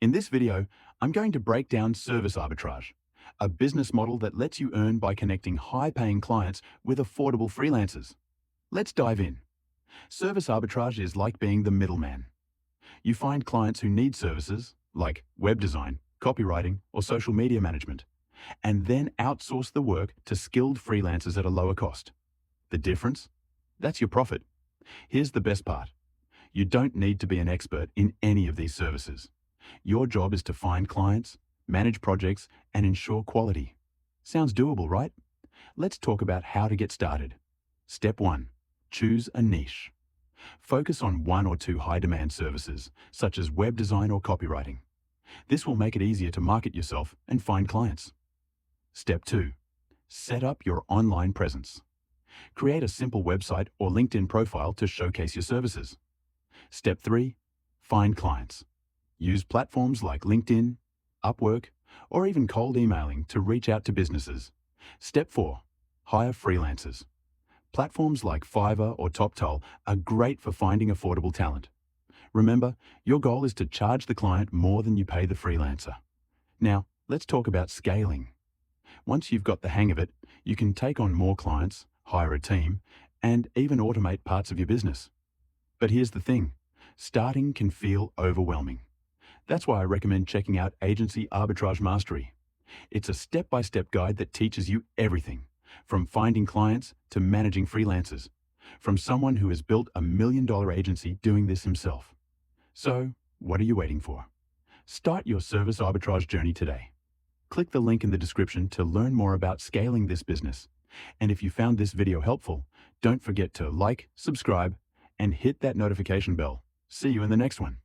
In this video, I'm going to break down service arbitrage, a business model that lets you earn by connecting high-paying clients with affordable freelancers. Let's dive in. Service arbitrage is like being the middleman. You find clients who need services, like web design, copywriting, or social media management, and then outsource the work to skilled freelancers at a lower cost. The difference? That's your profit. Here's the best part. You don't need to be an expert in any of these services. Your job is to find clients, manage projects, and ensure quality. Sounds doable, right? Let's talk about how to get started. Step 1. Choose a niche. Focus on one or two high-demand services, such as web design or copywriting. This will make it easier to market yourself and find clients. Step 2. Set up your online presence. Create a simple website or LinkedIn profile to showcase your services. Step 3. Find clients. Use platforms like LinkedIn, Upwork, or even cold emailing to reach out to businesses. Step 4. Hire freelancers. Platforms like Fiverr or TopTal are great for finding affordable talent. Remember, your goal is to charge the client more than you pay the freelancer. Now, let's talk about scaling. Once you've got the hang of it, you can take on more clients, hire a team, and even automate parts of your business. But here's the thing, starting can feel overwhelming. That's why I recommend checking out Agency Arbitrage Mastery. It's a step-by-step guide that teaches you everything, from finding clients to managing freelancers, from someone who has built a $1 million agency doing this himself. So, what are you waiting for? Start your service arbitrage journey today. Click the link in the description to learn more about scaling this business. And if you found this video helpful, don't forget to like, subscribe, and hit that notification bell. See you in the next one.